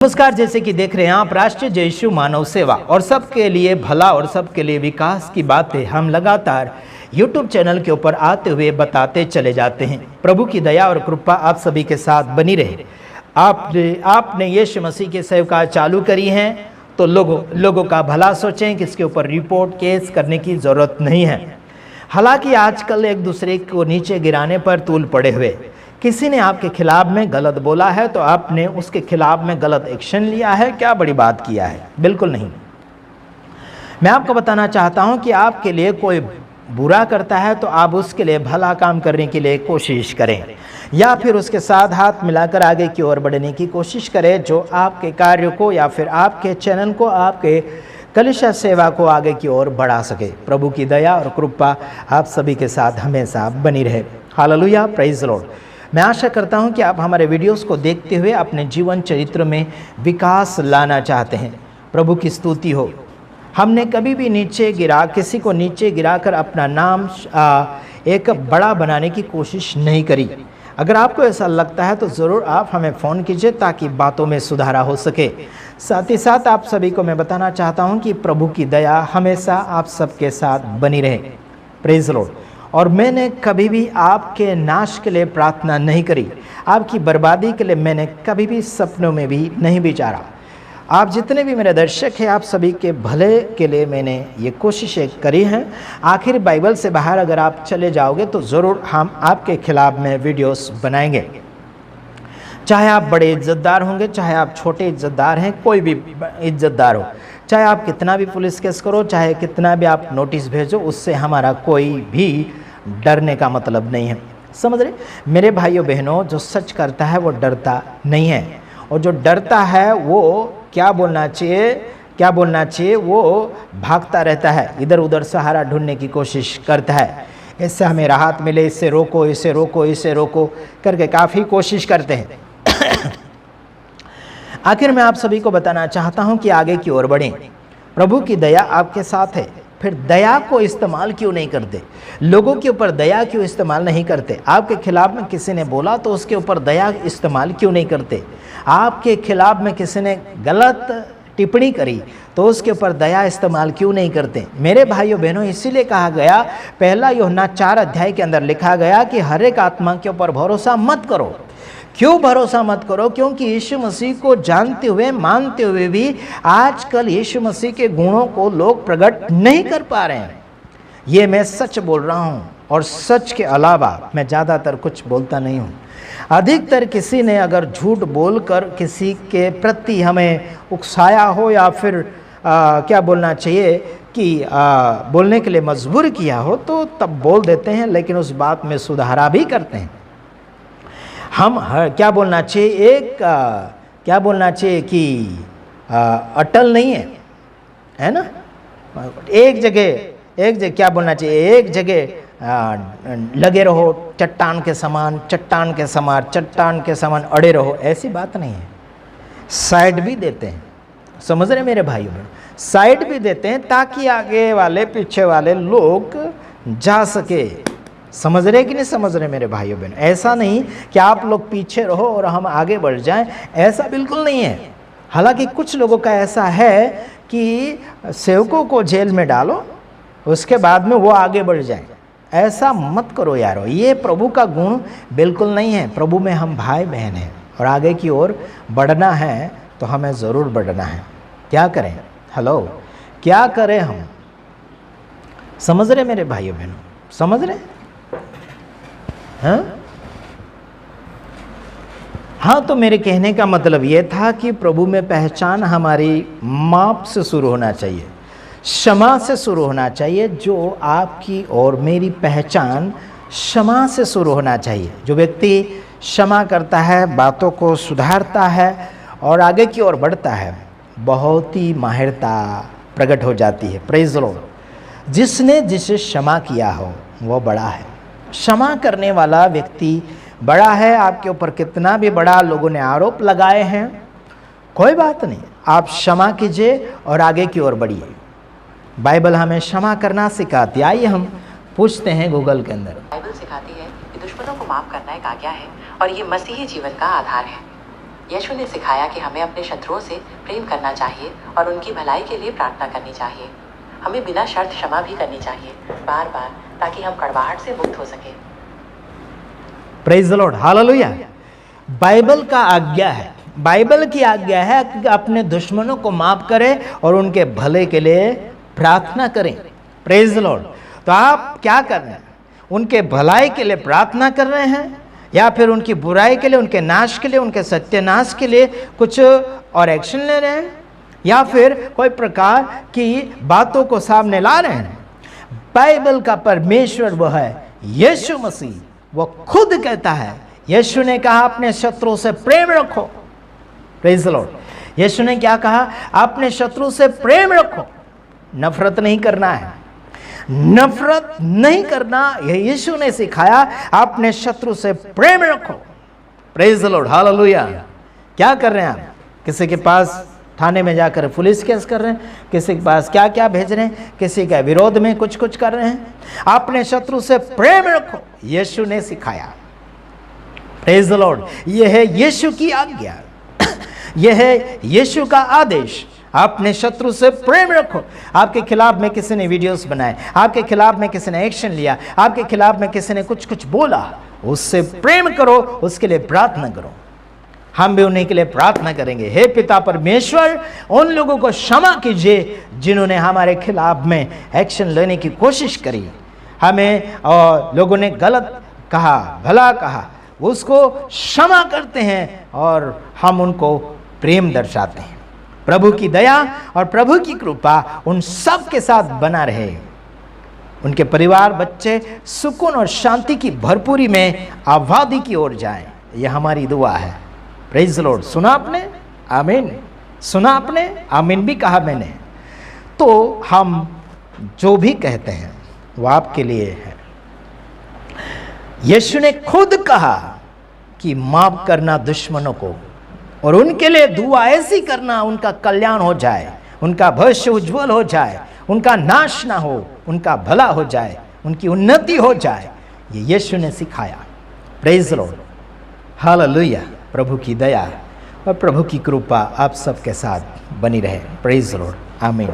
नमस्कार, जैसे कि देख रहे हैं आप राष्ट्रीय जय यीशु मानव सेवा और सबके लिए भला और सबके लिए विकास की बातें हम लगातार YouTube चैनल के ऊपर आते हुए बताते चले जाते हैं। प्रभु की दया और कृपा आप सभी के साथ बनी रहे। आपने यीशु मसीह की सेवा चालू करी है तो लोगों का भला सोचें कि इसके ऊपर रिपोर्ट केस करने की ज़रूरत नहीं है। हालांकि आजकल एक दूसरे को नीचे गिराने पर तूल पड़े हुए, किसी ने आपके खिलाफ में गलत बोला है तो आपने उसके खिलाफ में गलत एक्शन लिया है, क्या बड़ी बात किया है? बिल्कुल नहीं। मैं आपको बताना चाहता हूं कि आपके लिए कोई बुरा करता है तो आप उसके लिए भला काम करने के लिए कोशिश करें, या फिर उसके साथ हाथ मिलाकर आगे की ओर बढ़ने की कोशिश करें, जो आपके कार्य को या फिर आपके चैनल को, आपके कलीसिया सेवा को आगे की ओर बढ़ा सके। प्रभु की दया और कृपा आप सभी के साथ हमेशा बनी रहे। Hallelujah, praise the Lord. मैं आशा करता हूं कि आप हमारे वीडियोस को देखते हुए अपने जीवन चरित्र में विकास लाना चाहते हैं। प्रभु की स्तुति हो। हमने कभी भी किसी को नीचे गिराकर अपना नाम एक बड़ा बनाने की कोशिश नहीं करी। अगर आपको ऐसा लगता है तो ज़रूर आप हमें फ़ोन कीजिए ताकि बातों में सुधारा हो सके। साथ ही साथ आप सभी को मैं बताना चाहता हूं कि प्रभु की दया हमेशा आप सबके साथ बनी रहे। Praise the Lord. और मैंने कभी भी आपके नाश के लिए प्रार्थना नहीं करी, आपकी बर्बादी के लिए मैंने कभी भी सपनों में भी नहीं विचारा। आप जितने भी मेरे दर्शक हैं, आप सभी के भले के लिए मैंने ये कोशिशें करी हैं। आखिर बाइबल से बाहर अगर आप चले जाओगे तो ज़रूर हम आपके खिलाफ में वीडियोस बनाएंगे। चाहे आप बड़े इज्जतदार होंगे, चाहे आप छोटे इज्जतदार हैं, कोई भी इज्जतदार हो, चाहे आप कितना भी पुलिस केस करो, चाहे कितना भी आप नोटिस भेजो, उससे हमारा कोई भी डरने का मतलब नहीं है। समझ रहे मेरे भाइयों बहनों, जो सच करता है वो डरता नहीं है, और जो डरता है वो क्या बोलना चाहिए, वो भागता रहता है, इधर उधर सहारा ढूंढने की कोशिश करता है। इससे हमें राहत मिले, इससे रोको, इसे रोको, इसे रोको करके काफ़ी कोशिश करते हैं। आखिर मैं आप सभी को बताना चाहता हूं कि आगे की ओर बढ़ें। प्रभु की दया आपके साथ है। फिर दया को इस्तेमाल क्यों नहीं करते? लोगों के ऊपर दया क्यों इस्तेमाल नहीं करते? आपके खिलाफ में किसी ने बोला तो उसके ऊपर दया इस्तेमाल क्यों नहीं करते? आपके खिलाफ में किसी ने गलत टिप्पणी करी तो उसके ऊपर दया इस्तेमाल क्यों नहीं करते? मेरे भाइयों बहनों, इसीलिए कहा गया, पहला यूहन्ना 4 अध्याय के अंदर लिखा गया कि हर एक आत्मा के ऊपर भरोसा मत करो। क्यों भरोसा मत करो? क्योंकि यीशु मसीह को जानते हुए, मानते हुए भी आजकल यीशु मसीह के गुणों को लोग प्रकट नहीं कर पा रहे हैं। ये मैं सच बोल रहा हूँ, और सच के अलावा मैं ज़्यादातर कुछ बोलता नहीं हूँ। अधिकतर किसी ने अगर झूठ बोलकर किसी के प्रति हमें उकसाया हो, या फिर क्या बोलना चाहिए कि बोलने के लिए मजबूर किया हो, तो तब बोल देते हैं, लेकिन उस बात में सुधारा भी करते हैं। हम क्या बोलना चाहिए कि अटल नहीं है ना? एक जगह क्या बोलना चाहिए, एक जगह लगे रहो, चट्टान के समान अड़े रहो, ऐसी बात नहीं है। साइड भी देते हैं। समझ रहे मेरे भाइयों बहनों? साइड भी देते हैं ताकि आगे वाले पीछे वाले लोग जा सके। समझ रहे कि नहीं समझ रहे मेरे भाइयों बहन? ऐसा नहीं कि आप लोग पीछे रहो और हम आगे बढ़ जाएं, ऐसा बिल्कुल नहीं है। हालांकि कुछ लोगों का ऐसा है कि सेवकों को जेल में डालो, उसके बाद में वो आगे बढ़ जाएं। ऐसा मत करो यारो, ये प्रभु का गुण बिल्कुल नहीं है। प्रभु में हम भाई बहन हैं, और आगे की ओर बढ़ना है तो हमें ज़रूर बढ़ना है। क्या करें? हेलो, क्या करें हम? समझ रहे मेरे भाइयों बहनों? समझ रहे? हाँ, तो मेरे कहने का मतलब ये था कि प्रभु में पहचान हमारी माप से शुरू होना चाहिए, क्षमा से शुरू होना चाहिए। जो आपकी और मेरी पहचान क्षमा से शुरू होना चाहिए। जो व्यक्ति क्षमा करता है, बातों को सुधारता है और आगे की ओर बढ़ता है, बहुत ही माहिरता प्रकट हो जाती है। Praise the Lord. जिसने जिसे क्षमा किया हो वो बड़ा है। क्षमा करने वाला व्यक्ति बड़ा है। आपके ऊपर कितना भी बड़ा लोगों ने आरोप लगाए हैं, कोई बात नहीं, आप क्षमा कीजिए और आगे की ओर बढ़िए। बाइबल हमें क्षमा करना सिखाती है। आइए हम पूछते हैं गूगल के अंदर। बाइबल सिखाती है कि दुश्मनों को माफ करना एक आज्ञा है, और ये मसीही जीवन का आधार है। यीशु ने सिखाया कि हमें अपने शत्रुओं से प्रेम करना चाहिए और उनकी भलाई के लिए प्रार्थना करनी चाहिए। हमें बिना शर्त क्षमा भी करनी चाहिए, बार बार, ताकि हम कड़वाहट से मुक्त हो सके। Praise the Lord, hallelujah. Bible का आज्ञा है, बाइबल की आज्ञा है कि अपने दुश्मनों को माफ करें और उनके भले के लिए प्रार्थना करें। Praise the Lord. तो आप क्या कर रहे हैं? उनके भलाई के लिए प्रार्थना कर रहे हैं या फिर उनकी बुराई के लिए, उनके नाश के लिए, उनके सत्यानाश के लिए कुछ और एक्शन ले रहे हैं, या फिर कोई प्रकार की बातों को सामने ला रहे हैं? बाइबल का परमेश्वर वो है यीशु मसीह, वो खुद कहता है, यीशु ने कहा अपने शत्रु से प्रेम रखो। Praise the Lord. यीशु ने क्या कहा? अपने शत्रु से प्रेम रखो, नफरत नहीं करना है, नफरत नहीं करना, यह यीशु ने सिखाया। अपने शत्रु से प्रेम रखो। Praise the Lord, hallelujah. क्या कर रहे हैं आप? किसी के पास थाने में जाकर पुलिस केस कर रहे हैं, किसी के पास क्या क्या भेज रहे हैं, किसी के विरोध में कुछ कुछ कर रहे हैं। अपने शत्रु से प्रेम रखो, यीशु ने सिखाया। Praise the Lord. यह है यीशु की आज्ञा, यह है यीशु का आदेश। अपने शत्रु से प्रेम रखो। आपके खिलाफ में किसी ने वीडियोस बनाए, आपके खिलाफ में किसी ने एक्शन लिया, आपके खिलाफ में किसी ने कुछ कुछ बोला, उससे प्रेम करो, उसके लिए प्रार्थना करो। हम भी उन्हीं के लिए प्रार्थना करेंगे। हे पिता परमेश्वर, उन लोगों को क्षमा कीजिए जिन्होंने हमारे खिलाफ में एक्शन लेने की कोशिश करी, हमें और लोगों ने गलत कहा, भला कहा, उसको क्षमा करते हैं और हम उनको प्रेम दर्शाते हैं। प्रभु की दया और प्रभु की कृपा उन सब के साथ बना रहे, उनके परिवार, बच्चे सुकून और शांति की भरपूरी में आबादी की ओर जाएं। यह हमारी दुआ है। Praise the Lord. सुना आपने? आमीन। सुना आपने? आमीन भी कहा मैंने। तो हम जो भी कहते हैं वो आपके लिए है। यीशु ने खुद कहा कि माफ करना दुश्मनों को और उनके लिए दुआ ऐसी करना उनका कल्याण हो जाए, उनका भविष्य उज्जवल हो जाए, उनका नाश ना हो, उनका भला हो जाए, उनकी उन्नति हो जाए। ये यीशु ने सिखाया। Praise the Lord, hallelujah. प्रभु की दया और प्रभु की कृपा आप सबके साथ बनी रहे। प्रेज द लॉर्ड, आमीन।